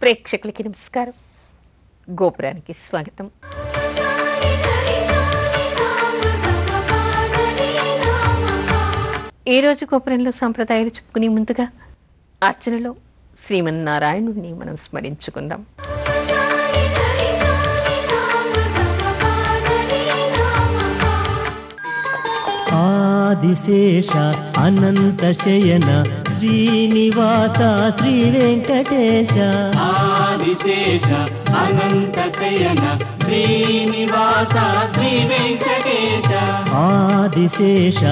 ప్రేక్షకులకి నమస్కారం. గోపురానికి స్వాగతం. ఈ రోజు గోపురంలో సంప్రదాయాలు చెప్పుకునే ముందుగా అర్చనలో శ్రీమన్నారాయణుడిని మనం స్మరించుకుందాం. ఆదిశేష అనంత శయన శ్రీనివాస శ్రీ వెంకటేశ. ఆదిశేష అనంత శయన శ్రీనివాస శ్రీ వెంకటేశ. ఆదిశేష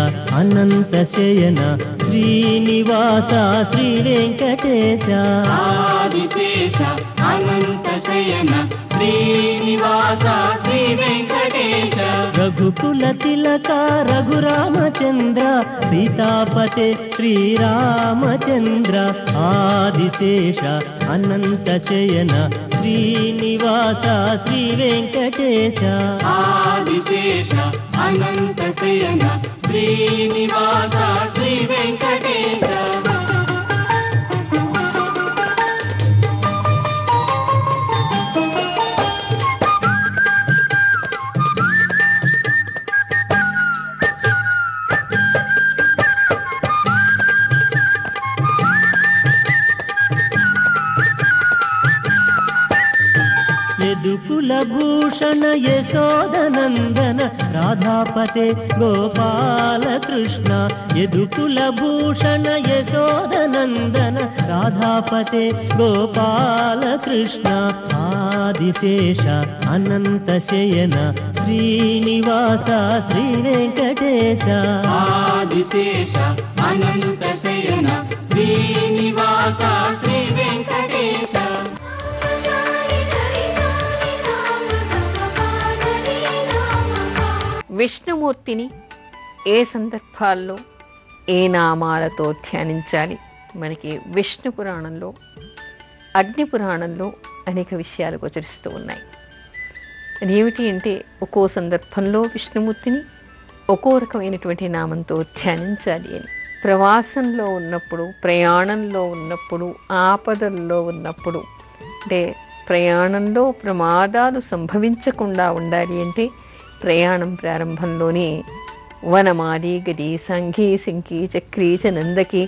అనంత శయన శ్రీనివాస శ్రీ వెంకటేశ. ఆదిశేష అనంత శయన శ్రీనివాస శ్రీ వెంకటేశ. రఘుకుల తిలక రఘురామచంద్ర సీతాపతే శ్రీరామచంద్ర. ఆదిశేష అనంత శయన శ్రీనివాస శ్రీ వెంకటేశ. ఆదిశేష అనంత శయన శ్రీనివాస శ్రీ వెంకటేశ. యదుకుల భూషణ యశోదనందన రాధాపతే గోపాల కృష్ణ. యదుకుల భూషణ యశోదనందన రాధాపతే గోపాల కృష్ణ. ఆదిశేష అనంత శయన శ్రీనివాస శ్రీ వెంకటేశ. ఆదిశేష అనంత శయన శ్రీనివాస శ్రీ వెంకటేశ. విష్ణుమూర్తిని ఏ సందర్భాల్లో ఏ నామాలతో ధ్యానించాలి? మనకి విష్ణు పురాణంలో, అగ్ని పురాణంలో అనేక విషయాలు గోచరిస్తూ ఉన్నాయి. అదేమిటి అంటే ఒక్కో సందర్భంలో విష్ణుమూర్తిని ఒక్కో రకమైనటువంటి నామంతో ధ్యానించాలి అని. ప్రవాసంలో ఉన్నప్పుడు, ప్రయాణంలో ఉన్నప్పుడు, ఆపదల్లో ఉన్నప్పుడు, అంటే ప్రయాణంలో ప్రమాదాలు సంభవించకుండా ఉండాలి అంటే ప్రయాణం ప్రారంభంలోనే వనమాలి గది సంఘీ శంఖీ చక్రీ చ నందకి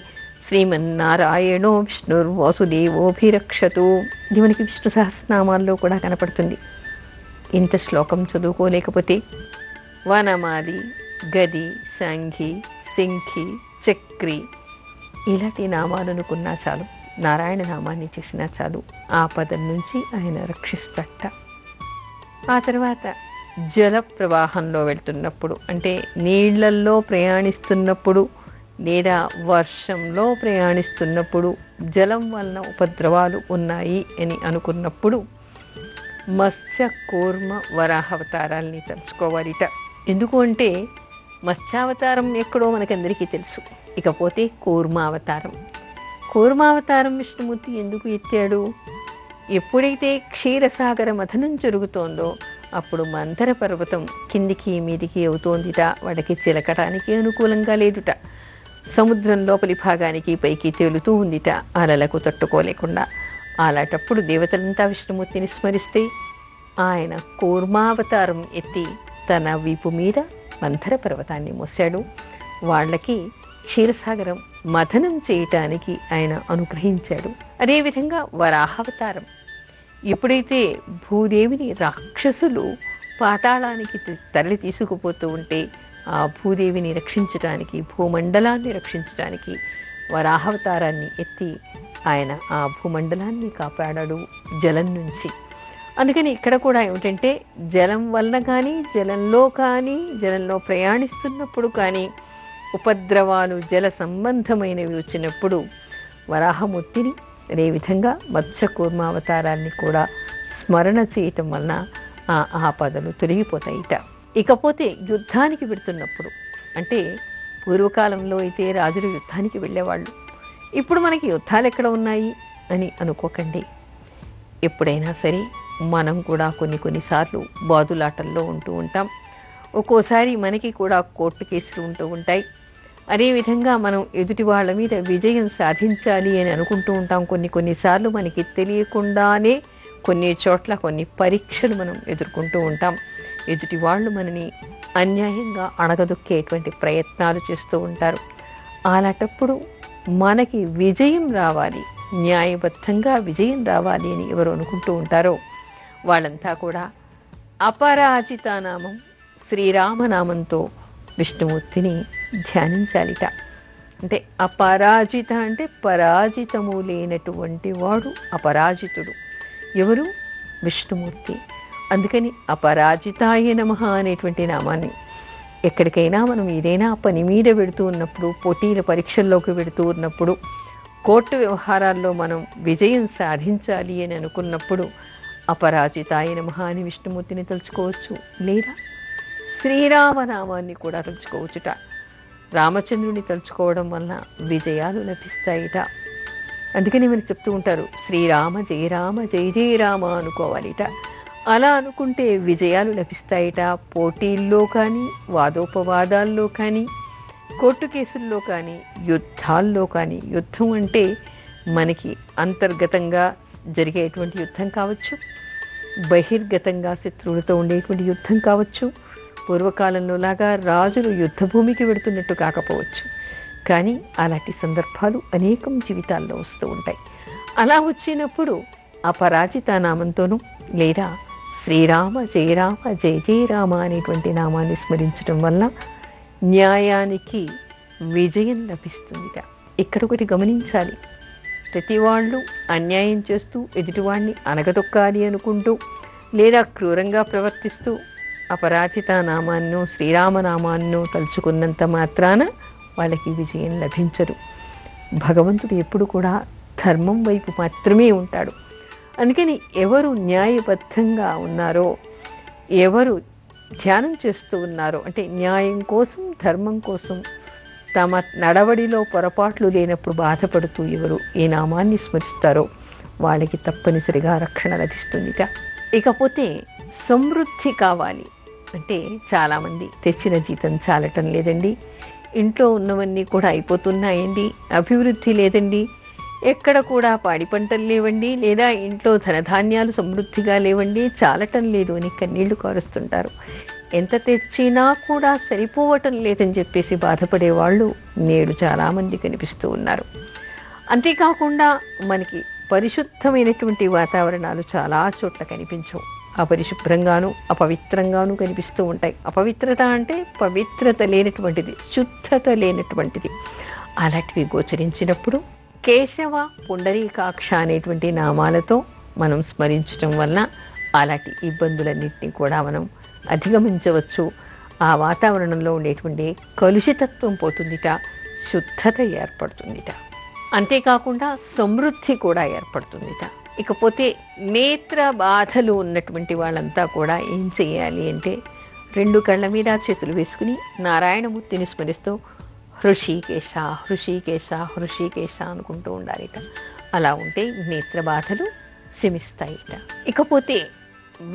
శ్రీమన్నారాయణో విష్ణుర్వాసుదేవోభిరక్షతు. ఇది మనకి విష్ణు సహస్రనామాల్లో కూడా కనపడుతుంది. ఇంత శ్లోకం చదువుకోలేకపోతే వనమాలి గది సంఘి శంఖి చక్రి ఇలాంటి నామాలు అనుకున్నా చాలు, నారాయణ నామాన్ని చేసినా చాలు, ఆపద నుంచి ఆయన రక్షిస్తట. ఆ తర్వాత జల ప్రవాహంలో వెళ్తున్నప్పుడు, అంటే నీళ్లల్లో ప్రయాణిస్తున్నప్పుడు లేదా వర్షంలో ప్రయాణిస్తున్నప్పుడు జలం వలన ఉపద్రవాలు ఉన్నాయి అని అనుకున్నప్పుడు మత్స్య కూర్మ వరాహావతారాల్ని తలుచుకోవాలిట. ఎందుకు అంటే మత్స్యావతారం ఎక్కడో మనకందరికీ తెలుసు. ఇకపోతే కూర్మావతారం. కూర్మావతారం విష్ణుమూర్తి ఎందుకు ఎత్తాడు? ఎప్పుడైతే క్షీరసాగర మథనం జరుగుతోందో అప్పుడు మందర పర్వతం కిందికి మీదికి అవుతోందిట. వాడికి చిలకటానికి అనుకూలంగా లేదుట. సముద్రం లోపలి భాగానికి పైకి తేలుతూ ఉందిట, అలలకు తట్టుకోలేకుండా. అలాంటప్పుడు దేవతలంతా విష్ణుమూర్తిని స్మరిస్తే ఆయన కూర్మావతారం ఎత్తి తన వీపు మీద మందర పర్వతాన్ని మోశాడు. వాళ్ళకి క్షీరసాగరం మథనం చేయటానికి ఆయన అనుగ్రహించాడు. అదేవిధంగా వరాహావతారం. ఎప్పుడైతే భూదేవిని రాక్షసులు పాతాళానికి తరలి తీసుకుపోతూ ఉంటే ఆ భూదేవిని రక్షించటానికి, భూమండలాన్ని రక్షించటానికి వరాహావతారాన్ని ఎత్తి ఆయన ఆ భూమండలాన్ని కాపాడాడు జలం నుంచి. అందుకని ఇక్కడ కూడా ఏమిటంటే జలం వలన కానీ, జలంలో ప్రయాణిస్తున్నప్పుడు కానీ ఉపద్రవాలు జల సంబంధమైనవి వచ్చినప్పుడు వరాహమూర్తిని, అదేవిధంగా మత్స్యకూర్మావతారాన్ని కూడా స్మరణ చేయటం వలన ఆ ఆపదలు తొలగిపోతాయిట. ఇకపోతే యుద్ధానికి పెడుతున్నప్పుడు, అంటే పూర్వకాలంలో అయితే రాజులు యుద్ధానికి వెళ్ళేవాళ్ళు. ఇప్పుడు మనకి యుద్ధాలు ఎక్కడ ఉన్నాయి అని అనుకోకండి. ఎప్పుడైనా సరే మనం కూడా కొన్నిసార్లు బాదులాటల్లో ఉంటూ ఉంటాం. ఒక్కోసారి మనకి కూడా కోర్టు కేసులు ఉంటూ ఉంటాయి. అదేవిధంగా మనం ఎదుటి వాళ్ళ మీద విజయం సాధించాలి అని అనుకుంటూ ఉంటాం. కొన్నిసార్లు మనకి తెలియకుండానే కొన్ని చోట్ల కొన్ని పరీక్షలు మనం ఎదుర్కొంటూ ఉంటాం. ఎదుటి వాళ్ళు మనని అన్యాయంగా అణగదొక్కేటువంటి ప్రయత్నాలు చేస్తూ ఉంటారు. అలాంటప్పుడు మనకి విజయం రావాలి, న్యాయబద్ధంగా విజయం రావాలి అని ఎవరు అనుకుంటూ ఉంటారో వాళ్ళంతా కూడా అపరాజిత నామం శ్రీరామనామంతో విష్ణుమూర్తిని ధ్యానించాలిట. అంటే అపరాజిత అంటే పరాజితము లేనటువంటి వాడు అపరాజితుడు. ఎవరు? విష్ణుమూర్తి. అందుకని అపరాజితాయ నమః అనేటువంటి నామాన్ని ఎక్కడికైనా మనం ఏదైనా పని మీద వెడుతూ ఉన్నప్పుడు, పోటీల పరీక్షల్లోకి వెడుతూ ఉన్నప్పుడు, కోర్టు వ్యవహారాల్లో మనం విజయం సాధించాలి అని అనుకున్నప్పుడు అపరాజితాయ నమః అని విష్ణుమూర్తిని తలుచుకోవచ్చు. లేదా శ్రీరామనామాన్ని కూడా తలుచుకోవచ్చుట. రామచంద్రుని తలుచుకోవడం వల్ల విజయాలు లభిస్తాయిట. అందుకని మీరు చెప్తూ ఉంటారు, శ్రీరామ జయ రామ జయ జయ రామ అనుకోవాలిట. అలా అనుకుంటే విజయాలు లభిస్తాయిట. పోటీల్లో కానీ, వాదోపవాదాల్లో కానీ, కోర్టు కేసుల్లో కానీ, యుద్ధాల్లో కానీ, యుద్ధం అంటే మనకి అంతర్గతంగా జరిగేటువంటి యుద్ధం కావచ్చు, బహిర్గతంగా శత్రువులతో ఉండేటువంటి యుద్ధం కావచ్చు, పూర్వకాలంలో లాగా రాజులు యుద్ధభూమికి వెడుతున్నట్టు కాకపోవచ్చు. కానీ అలాంటి సందర్భాలు అనేకం జీవితాల్లో వస్తూ ఉంటాయి. అలా వచ్చినప్పుడు అపరాజిత నామంతోనూ లేదా శ్రీరామ జయ రామ జయ జయ రామ అనేటువంటి నామాన్ని స్మరించడం వల్ల న్యాయానికి విజయం లభిస్తుందిట. ఇక్కడ ఒకటి గమనించాలి, ప్రతి వాళ్ళు అన్యాయం చేస్తూ ఎదుటివాడిని అనగదొక్కాలి అనుకుంటూ లేదా క్రూరంగా ప్రవర్తిస్తూ అపరాజిత నామాన్నో శ్రీరామనామాన్నో తలుచుకున్నంత మాత్రాన వాళ్ళకి విజయం లభించదు. భగవంతుడు ఎప్పుడు కూడా ధర్మం వైపు మాత్రమే ఉంటాడు. అందుకని ఎవరు న్యాయబద్ధంగా ఉన్నారో, ఎవరు ధ్యానం చేస్తూ ఉన్నారో, అంటే న్యాయం కోసం ధర్మం కోసం తమ నడవడిలో పొరపాట్లు లేనప్పుడు బాధపడుతూ ఎవరు ఈ నామాన్ని స్మరిస్తారో వాళ్ళకి తప్పనిసరిగా రక్షణ లభిస్తుందిట. ఇకపోతే సమృద్ధి కావాలి అంటే చాలామంది తెచ్చిన జీతం చాలటం లేదండి, ఇంట్లో ఉన్నవన్నీ కూడా అయిపోతున్నాయండి, అభివృద్ధి లేదండి, ఎక్కడ కూడా పాడి పంటలు లేవండి, లేదా ఇంట్లో ధనధాన్యాలు సమృద్ధిగా లేవండి, చాలటం లేదు అని కన్నీళ్లు కారుస్తుంటారు. ఎంత తెచ్చినా కూడా సరిపోవటం లేదని చెప్పేసి బాధపడేవాళ్ళు నేడు చాలామంది కనిపిస్తూ ఉన్నారు. అంతేకాకుండా మనకి పరిశుద్ధమైనటువంటి వాతావరణాలు చాలా చోట్ల కనిపించవు. అపరిశుభ్రంగాను అపవిత్రంగాను కనిపిస్తూ ఉంటాయి. అపవిత్రత అంటే పవిత్రత లేనటువంటిది, శుద్ధత లేనటువంటిది. అలాంటివి గోచరించినప్పుడు కేశవ పుండరీకాక్ష అనేటువంటి నామాలతో మనం స్మరించడం వల్ల అలాంటి ఇబ్బందులన్నింటినీ కూడా మనం అధిగమించవచ్చు. ఆ వాతావరణంలో ఉండేటువంటి కలుషితత్వం పోతుందిట, శుద్ధత ఏర్పడుతుందిట. అంతేకాకుండా సమృద్ధి కూడా ఏర్పడుతుందిట. ఇకపోతే నేత్ర బాధలు ఉన్నటువంటి వాళ్ళంతా కూడా ఏం చేయాలి అంటే 2 కళ్ళ మీద చేతులు వేసుకుని నారాయణమూర్తిని స్మరిస్తూ హృషికేశ హృషికేశ హృషికేశ అనుకుంటూ ఉండాలిట. అలా ఉంటే నేత్ర బాధలు శమిస్తాయిట. ఇకపోతే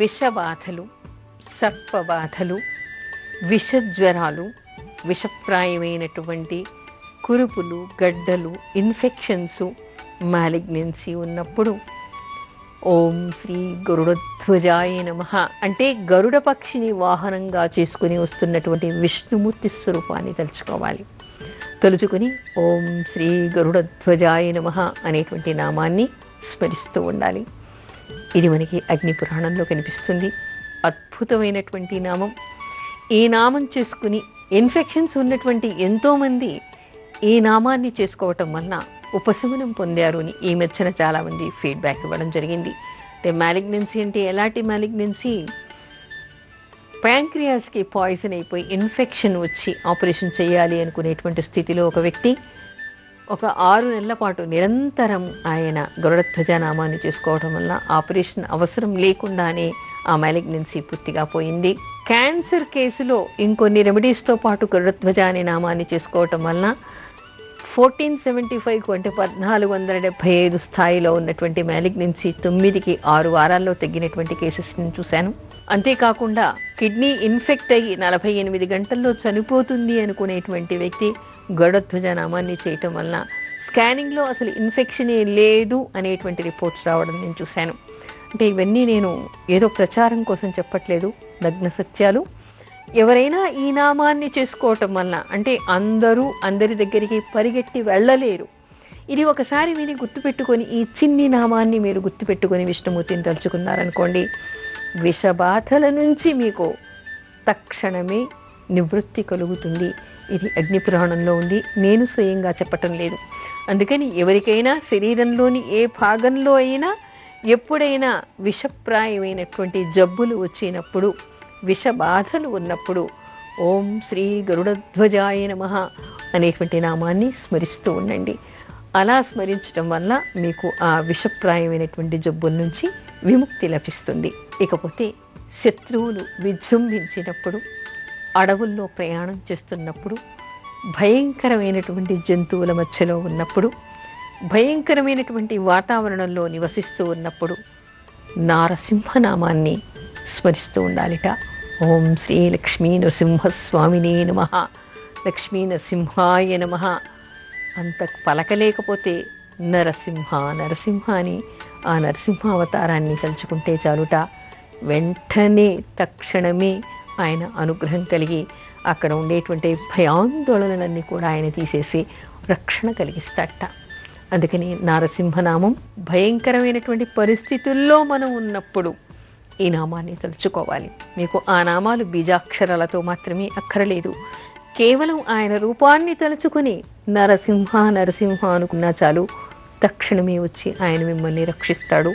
విషబాధలు, సర్పబాధలు, విషజ్వరాలు, విషప్రాయమైనటువంటి కురుపులు, గడ్డలు, ఇన్ఫెక్షన్స్, మాలిగ్నెన్సీ ఉన్నప్పుడు ఓం శ్రీ గరుడధ్వజాయ నమః అంటే గరుడ పక్షిని వాహనంగా చేసుకుని వస్తున్నటువంటి విష్ణుమూర్తి స్వరూపాన్ని తలుచుకోవాలి. తలుచుకుని ఓం శ్రీ గరుడధ్వజాయ నమః అనేటువంటి నామాన్ని స్మరిస్తూ ఉండాలి. ఇది మనకి అగ్ని పురాణంలో కనిపిస్తుంది. అద్భుతమైనటువంటి నామం. ఈ నామం చేసుకుని ఇన్ఫెక్షన్స్ ఉన్నటువంటి ఎంతోమంది ఈ నామాన్ని చేసుకోవటం వలన ఉపశమనం పొందారు అని ఈ మధ్యన చాలామంది ఫీడ్బ్యాక్ ఇవ్వడం జరిగింది. అంటే మ్యాలిగ్నెన్సీ అంటే ఎలాంటి మ్యాలిగ్నెన్సీ? ప్యాంక్రియాస్కి పాయిజన్ అయిపోయి ఇన్ఫెక్షన్ వచ్చి ఆపరేషన్ చేయాలి అనుకునేటువంటి స్థితిలో ఒక వ్యక్తి ఒక 6 నెలల పాటు నిరంతరం ఆయన గరుడధ్వజ నామాన్ని చేసుకోవడం వల్ల ఆపరేషన్ అవసరం లేకుండానే ఆ మ్యాలిగ్నెన్సీ పూర్తిగా పోయింది. క్యాన్సర్ కేసులో ఇంకొన్ని రెమెడీస్తో పాటు గరుడధ్వజ అనే నామాన్ని చేసుకోవటం వల్ల 1475 అంటే 1475 స్థాయిలో ఉన్నటువంటి మ్యాలిగ్నెన్సీ 9కి 6 వారాల్లో తగ్గినటువంటి కేసెస్ నేను చూశాను. అంతేకాకుండా కిడ్నీ ఇన్ఫెక్ట్ అయ్యి 48 గంటల్లో చనిపోతుంది అనుకునేటువంటి వ్యక్తి గరుడధ్వజ నామాన్ని చేయటం వలన స్కానింగ్లో అసలు ఇన్ఫెక్షనే లేదు అనేటువంటి రిపోర్ట్స్ రావడం నేను చూశాను. అంటే ఇవన్నీ నేను ఏదో ప్రచారం కోసం చెప్పట్లేదు, నగ్న సత్యాలు. ఎవరైనా ఈ నామాన్ని చేసుకోవటం వలన, అంటే అందరి దగ్గరికి పరిగెట్టి వెళ్ళలేరు. ఇది ఒకసారి విని గుర్తుపెట్టుకొని, ఈ చిన్ని నామాన్ని మీరు గుర్తుపెట్టుకొని విష్ణుమూర్తిని తలుచుకున్నారనుకోండి, విషబాధల నుంచి మీకు తక్షణమే నివృత్తి కలుగుతుంది. ఇది అగ్నిపురాణంలో ఉంది, నేను స్వయంగా చెప్పటం లేదు. అందుకని ఎవరికైనా శరీరంలోని ఏ భాగంలో అయినా ఎప్పుడైనా విషప్రాయమైనటువంటి జబ్బులు వచ్చినప్పుడు, విషబాధలు ఉన్నప్పుడు ఓం శ్రీ గరుడధ్వజాయ నమః అనేటువంటి నామాన్ని స్మరిస్తూ ఉండండి. అలా స్మరించటం వల్ల మీకు ఆ విషప్రాయమైనటువంటి జబ్బుల నుంచి విముక్తి లభిస్తుంది. ఇకపోతే శత్రువులు విజృంభించినప్పుడు, అడవుల్లో ప్రయాణం చేస్తున్నప్పుడు, భయంకరమైనటువంటి జంతువుల మధ్యలో ఉన్నప్పుడు, భయంకరమైనటువంటి వాతావరణంలో నివసిస్తూ ఉన్నప్పుడు నారసింహనామాన్ని స్మరిస్తూ ఉండాలిట. ఓం శ్రీ లక్ష్మీ నరసింహస్వామినే నమః, లక్ష్మీ నరసింహాయ నమః. అంత పలకలేకపోతే నరసింహ నరసింహ అని ఆ నరసింహావతారాన్ని తలుచుకుంటే చాలుట. వెంటనే తక్షణమే ఆయన అనుగ్రహం కలిగి అక్కడ ఉండేటువంటి భయాందోళనలన్నీ కూడా ఆయన తీసేసి రక్షణ కలిగిస్తాట. అందుకని నారసింహనామం భయంకరమైనటువంటి పరిస్థితుల్లో మనం ఉన్నప్పుడు ఈ నామాన్ని తలుచుకోవాలి. మీకు ఆ నామాలు బీజాక్షరాలతో మాత్రమే అక్కరలేదు. కేవలం ఆయన రూపాన్ని తలుచుకుని నరసింహ నరసింహ అనుకున్నా చాలు, తక్షణమే వచ్చి ఆయన మిమ్మల్ని రక్షిస్తాడు.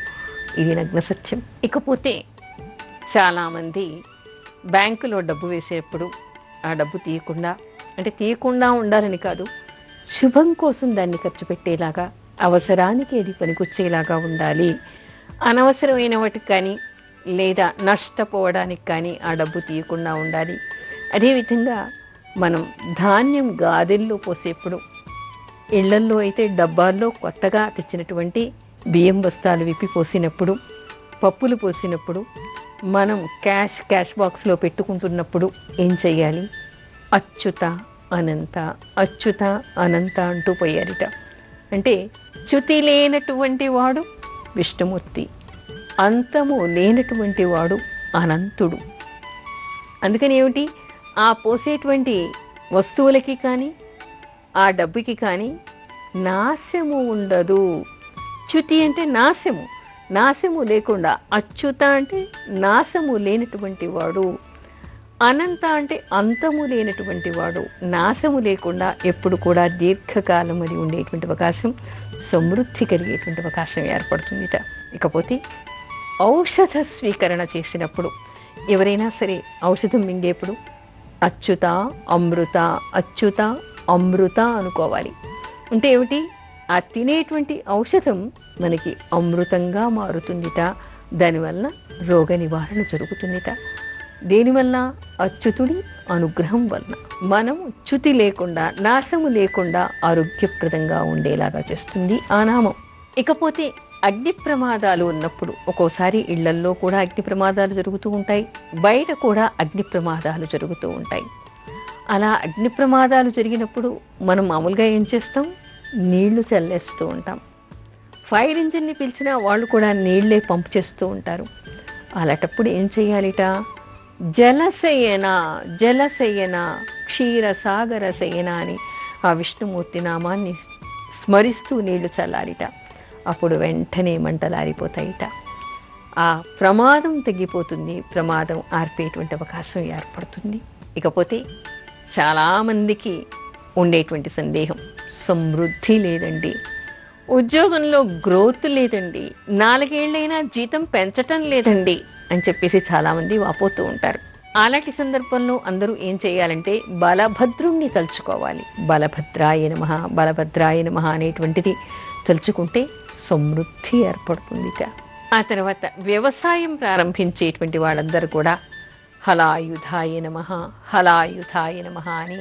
ఇది నగ్న సత్యం. ఇకపోతే చాలామంది బ్యాంకులో డబ్బు వేసేటప్పుడు ఆ డబ్బు తీయకుండా ఉండాలని కాదు, శుభం కోసం దాన్ని ఖర్చు పెట్టేలాగా, అవసరానికి అది పనికొచ్చేలాగా ఉండాలి. అనవసరమైన వాటికి కానీ లేదా నష్టపోవడానికి కానీ ఆ డబ్బు తీయకుండా ఉండాలి. అదేవిధంగా మనం ధాన్యం గాదెల్లో పోసేప్పుడు, ఇళ్లల్లో అయితే డబ్బాల్లో కొత్తగా తెచ్చినటువంటి బియ్యం బస్తాలు విప్పి పోసినప్పుడు, పప్పులు పోసినప్పుడు, మనం క్యాష్ బాక్స్లో పెట్టుకుంటున్నప్పుడు ఏం చెయ్యాలి? అచ్యుత అనంత అచ్యుత అనంత అంటూ పోయారిట. అంటే చ్యుతి లేనటువంటి వాడు విష్ణుమూర్తి, అంతము లేనటువంటి వాడు అనంతుడు. అందుకని ఏమిటి, ఆ పోసేటువంటి వస్తువులకి కానీ ఆ డబ్బుకి కానీ నాశము ఉండదు. చ్యుతి అంటే నాశము లేకుండా, అచ్యుత అంటే నాశము లేనటువంటి వాడు, అనంత అంటే అంతము లేనటువంటి వాడు. నాశము లేకుండా ఎప్పుడు కూడా దీర్ఘకాలం అది ఉండేటువంటి అవకాశం, సమృద్ధి కలిగేటువంటి అవకాశం ఏర్పడుతుందిట. ఇకపోతే ఔషధ స్వీకరణ చేసినప్పుడు, ఎవరైనా సరే ఔషధం మింగేప్పుడు అచ్యుత అమృత అచ్యుత అమృత అనుకోవాలి. అంటే ఏమిటి, ఆ తినేటువంటి ఔషధం మనకి అమృతంగా మారుతుందిట. దానివల్ల రోగ నివారణ జరుగుతుందిట. దేనివల్ల? అచ్యుతుడి అనుగ్రహం వలన. మనం చ్యుతి లేకుండా, నాశము లేకుండా ఆరోగ్యప్రదంగా ఉండేలాగా చేస్తుంది ఆ నామం. ఇకపోతే అగ్ని ప్రమాదాలు ఉన్నప్పుడు, ఒక్కోసారి ఇళ్లల్లో కూడా అగ్ని ప్రమాదాలు జరుగుతూ ఉంటాయి, బయట కూడా అగ్ని ప్రమాదాలు జరుగుతూ ఉంటాయి. అలా అగ్ని ప్రమాదాలు జరిగినప్పుడు మనం మామూలుగా ఏం చేస్తాం? నీళ్లు చల్లేస్తూ ఉంటాం. ఫైర్ ఇంజిన్ని పిలిచినా వాళ్ళు కూడా నీళ్లే పంపు చేస్తూ ఉంటారు. అలాంటప్పుడు ఏం చేయాలిట? జలశయన జలశయన క్షీరసాగర శయన అని ఆ విష్ణుమూర్తి నామాన్ని స్మరిస్తూ నీళ్లు చల్లాలిట. అప్పుడు వెంటనే మంటలారిపోతాయిట. ఆ ప్రమాదం తగ్గిపోతుంది, ప్రమాదం ఆర్పేటువంటి అవకాశం ఏర్పడుతుంది. ఇకపోతే చాలామందికి ఉండేటువంటి సందేహం, సమృద్ధి లేదండి, ఉద్యోగంలో గ్రోత్ లేదండి, 4 ఏళ్లైనా జీతం పెంచటం లేదండి అని చెప్పేసి చాలామంది వాపోతూ ఉంటారు. అలాంటి సందర్భంలో అందరూ ఏం చేయాలంటే బలభద్రుణ్ణి తలుచుకోవాలి. బలభద్రాయ నమః, బలభద్రాయ నమః అనేటువంటిది తలుచుకుంటే సమృద్ధి ఏర్పడుతుందిట. ఆ తర్వాత వ్యవసాయం ప్రారంభించేటువంటి వాళ్ళందరూ కూడా హలాయుధాయ నమః, హలాయుధాయ నమః అని,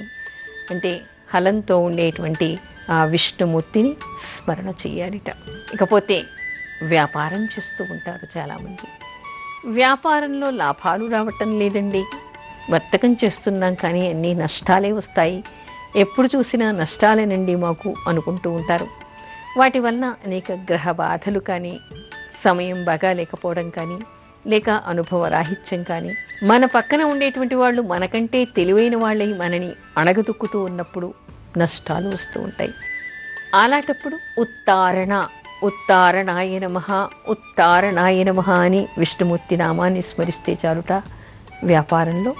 అంటే హలంతో ఉండేటువంటి ఆ విష్ణుమూర్తిని స్మరణ చేయాలిట. ఇకపోతే వ్యాపారం చేస్తూ ఉంటారు చాలామంది. వ్యాపారంలో లాభాలు రావటం లేదండి, వర్తకం చేస్తున్నాం కానీ అన్నీ నష్టాలే వస్తాయి, ఎప్పుడు చూసినా నష్టాలేనండి మాకు అనుకుంటూ ఉంటారు. వాటి వలన అనేక గ్రహ బాధలు కానీ, సమయం బాగా లేకపోవడం కానీ, లేక అనుభవ రాహిత్యం కానీ, మన పక్కన ఉండేటువంటి వాళ్ళు మనకంటే తెలివైన వాళ్ళై మనని అణగదొక్కుతూ ఉన్నప్పుడు నష్టాలు వస్తూ ఉంటాయి. అలాంటప్పుడు ఉత్తారణాయ నమః, ఉత్తారణాయ నమః అని విష్ణుమూర్తి నామాన్ని స్మరిస్తే చాలుట వ్యాపారంలో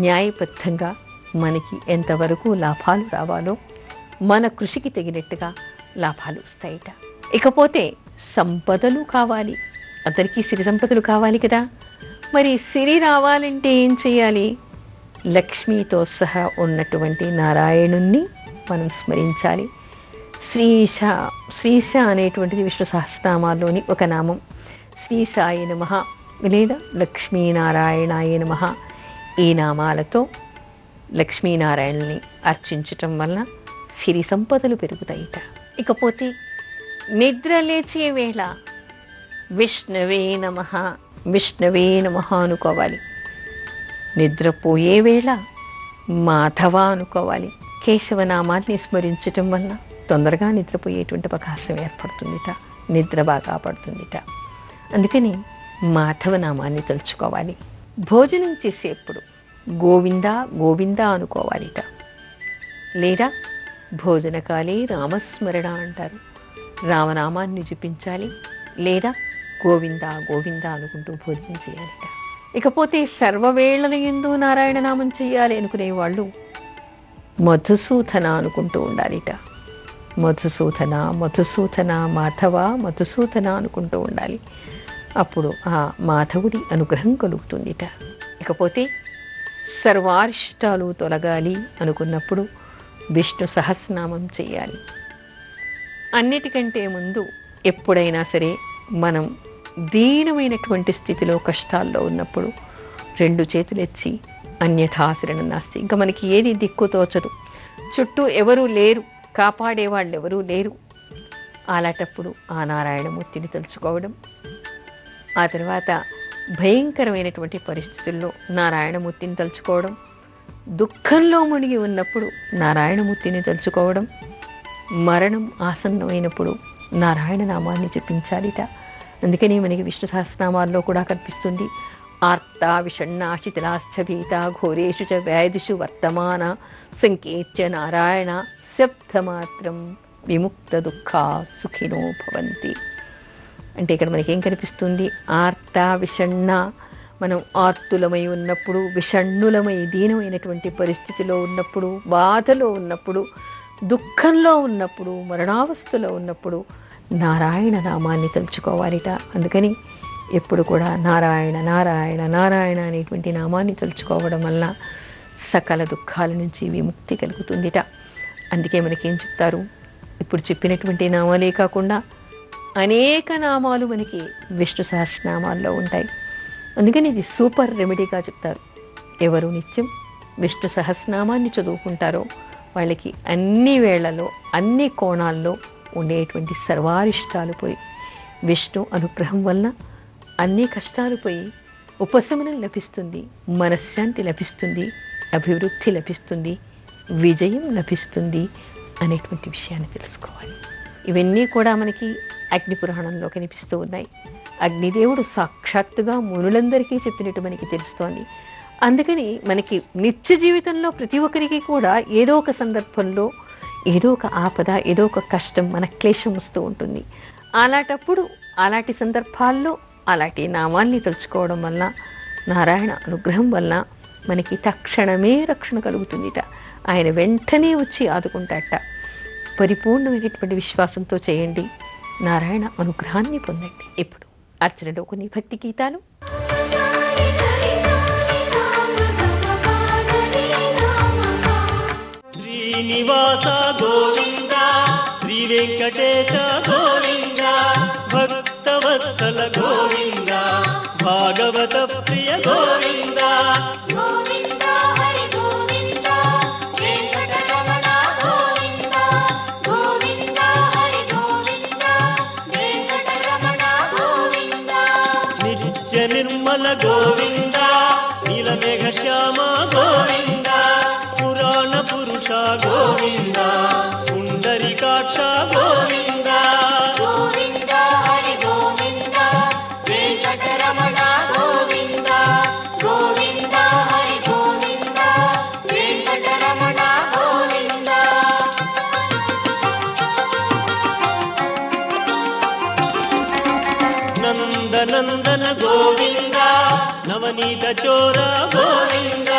న్యాయబద్ధంగా మనకి ఎంతవరకు లాభాలు రావాలో మన కృషికి తగినట్టుగా లాభాలు వస్తాయిట. ఇకపోతే సంపదలు కావాలి, అందరికీ సిరి సంపదలు కావాలి కదా. మరి సిరి రావాలంటే ఏం చేయాలి? లక్ష్మితో సహా ఉన్నటువంటి నారాయణుణ్ణి మనం స్మరించాలి. శ్రీశ అనేటువంటిది విష్ణు సహస్రనామాల్లోని ఒక నామం. శ్రీశాయ నమః లేదా లక్ష్మీనారాయణాయ నమః, ఈ నామాలతో లక్ష్మీనారాయణుని అర్చించటం వలన సిరి సంపదలు పెరుగుతాయిట. ఇకపోతే నిద్ర లేచే వేళ విష్ణవే నమః, విష్ణవే నమః అనుకోవాలి. నిద్రపోయే వేళ మాధవ అనుకోవాలి. కేశవనామాన్ని స్మరించటం వలన తొందరగా నిద్రపోయేటువంటి అవకాశం ఏర్పడుతుందిట, నిద్ర బాగా పడుతుందిట. అందుకని మాధవనామాన్ని తలుచుకోవాలి. భోజనం చేసేప్పుడు గోవింద గోవింద అనుకోవాలిట. లేదా భోజనకాలే రామస్మరణ అంటారు, రామనామాన్ని జపించాలి. లేదా గోవింద గోవింద అనుకుంటూ భోజనం చేయాలిట. ఇకపోతే సర్వవేళల యందు నారాయణ నామం చెయ్యాలి అనుకునే వాళ్ళు మధుసూదన అనుకుంటూ ఉండాలిట. మధుసూదన మధుసూదన మాధవ మధుసూదన అనుకుంటూ ఉండాలి. అప్పుడు ఆ మాధవుడి అనుగ్రహం కలుగుతుందిట. ఇకపోతే సర్వారిష్టాలు తొలగాలి అనుకున్నప్పుడు విష్ణు సహస్రనామం చెయ్యాలి. అన్నిటికంటే ముందు ఎప్పుడైనా సరే మనం దీనమైనటువంటి స్థితిలో కష్టాల్లో ఉన్నప్పుడు 2 చేతులెత్తి అన్యథాశరణం నాస్తి, ఇంకా మనకి ఏది దిక్కు తోచదు, చుట్టూ ఎవరూ లేరు, కాపాడేవాళ్ళు ఎవరూ లేరు. అలాంటప్పుడు ఆ నారాయణమూర్తిని తలుచుకోవడం, ఆ తర్వాత భయంకరమైనటువంటి పరిస్థితుల్లో నారాయణమూర్తిని తలుచుకోవడం, దుఃఖంలో మునిగి ఉన్నప్పుడు నారాయణమూర్తిని తలుచుకోవడం, మరణం ఆసన్నమైనప్పుడు నారాయణ నామాన్ని జపించాలిట. అందుకని మనకి విష్ణు సహస్రనామాల్లో కూడా కనిపిస్తుంది, ఆర్త విషణ్ణా శిథిలాస్థభీత ఘోరేషు చ వ్యాధిషు వర్తమాన సంకేత్య నారాయణ శబ్దమాత్రం విముక్త దుఃఖ సుఖినో భవంతి. అంటే ఇక్కడ మనకేం కనిపిస్తుంది? ఆర్త విషణ్ణ, మనం ఆర్తులమై ఉన్నప్పుడు, విషణ్ణులమై దీనమైనటువంటి పరిస్థితిలో ఉన్నప్పుడు, బాధలో ఉన్నప్పుడు, దుఃఖంలో ఉన్నప్పుడు, మరణావస్థలో ఉన్నప్పుడు నారాయణ నామాన్ని తలుచుకోవాలిట. అందుకని ఎప్పుడు కూడా నారాయణ నారాయణ నారాయణ అనేటువంటి నామాన్ని తలుచుకోవడం వల్ల సకల దుఃఖాల నుంచి విముక్తి కలుగుతుందిట. అందుకే మనకేం చెప్తారు? ఇప్పుడు చెప్పినటువంటి నామాలే కాకుండా అనేక నామాలు మనకి విష్ణు సహస్రనామాల్లో ఉంటాయి. అందుకని ఇది సూపర్ రెమెడీగా చెప్తారు. ఎవరు నిత్యం విష్ణు సహస్రనామాన్ని చదువుకుంటారో వాళ్ళకి అన్ని వేళలో అన్ని కోణాల్లో ఉండేటువంటి సర్వారిష్టాలు పోయి, విష్ణు అనుగ్రహం వలన అన్ని కష్టాలు పోయి ఉపశమనం లభిస్తుంది, మనశ్శాంతి లభిస్తుంది, అభివృద్ధి లభిస్తుంది, విజయం లభిస్తుంది అనేటువంటి విషయాన్ని తెలుసుకోవాలి. ఇవన్నీ కూడా మనకి అగ్ని పురాణంలో కనిపిస్తూ ఉన్నాయి. అగ్నిదేవుడు సాక్షాత్తుగా మునులందరికీ చెప్పినట్టు మనకి తెలుస్తోంది. అందుకని మనకి నిత్య జీవితంలో ప్రతి ఒక్కరికి కూడా ఏదో ఒక సందర్భంలో ఏదో ఒక ఆపద, ఏదో ఒక కష్టం, మన క్లేశం వస్తూ ఉంటుంది. అలాంటప్పుడు అలాంటి సందర్భాల్లో అలాంటి నామాల్ని తలుచుకోవడం వల్ల, నారాయణ అనుగ్రహం వల్ల మనకి తక్షణమే రక్షణ కలుగుతుందిట. ఆయన వెంటనే వచ్చి ఆదుకుంటాట. పరిపూర్ణమైనటువంటి విశ్వాసంతో చేయండి, నారాయణ అనుగ్రహాన్ని పొందండి. ఇప్పుడు అర్చనలో కొన్ని భక్తి గీతాలు. శ్రీనివాస గోవింద, శ్రీ వెంకటేశ గోవింద, భక్తవత్సల గోవింద, భాగవత ప్రియ గోవింద, గోవింద హరి గోవింద, వెంకటరమణ గోవింద, గోవింద హరి గోవింద, వెంకటరమణ గోవింద, నిత్య నిర్మల గోవింద, నీలమేఘ శ్యామ గోవింద, పురాణ పురుష గోవింద. వెంకటాక్ష గోవింద గోవింద హరి గోవింద వెంకటరమణ గోవింద గోవింద హరి గోవింద వెంకటరమణ గోవింద నందనందన గోవింద నవనీత చోర గోవింద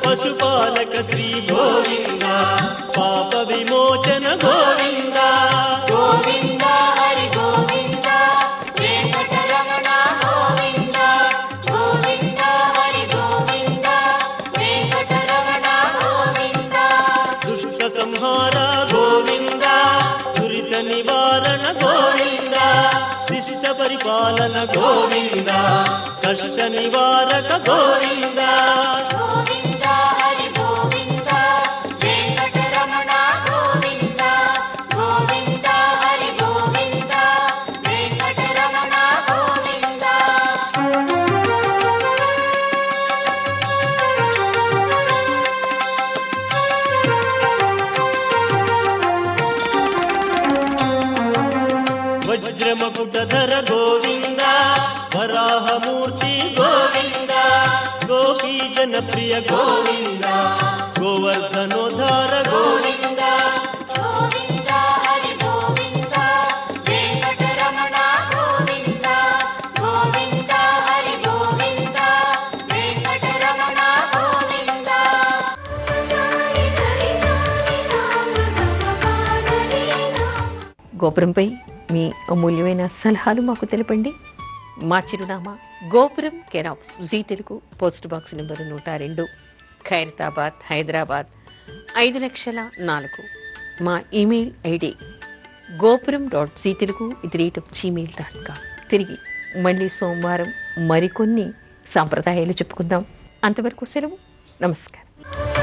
పశుపాలక శ్రీ గోవింద పాప విమోచన గోవింద గోవింద హరి గోవింద వెంకటరమణ గోవింద గోవింద హరి గోవింద వెంకటరమణ గోవింద దుష్ట సంహార గోవింద దురిత నివారణ గోవింద శిష్ట పరిపాలన గోవింద కష్ట నివారక గోవింద గోవింద హరి గోవింద వెంకటరమణ గోవింద గోవింద హరి గోవింద వెంకటరమణ గోవింద వజ్రమకుటధర గోవింద వరాహమూర్తి గోవింద గోపీ జనప్రియ గోవింద గోవర్ధనోద్ధార గోవింద గోవింద హరి గోవింద వెంకటరమణ గోవింద గోవింద హరి గోవింద వెంకటరమణ గోవింద గోపురంపై మీ అమూల్యమైన సలహాలు మాకు తెలపండి. మా చిరునామా Gopuram care of Zee Telugu, post box number 102, Khairatabad, Hyderabad 5,04,000. మా ఇమెయిల్ ఐడి gopuram.ztelugu@gmail.com. తిరిగి మళ్ళీ సోమవారం మరికొన్ని సాంప్రదాయాలు చెప్పుకుందాం. అంతవరకు సెలవు. నమస్కారం.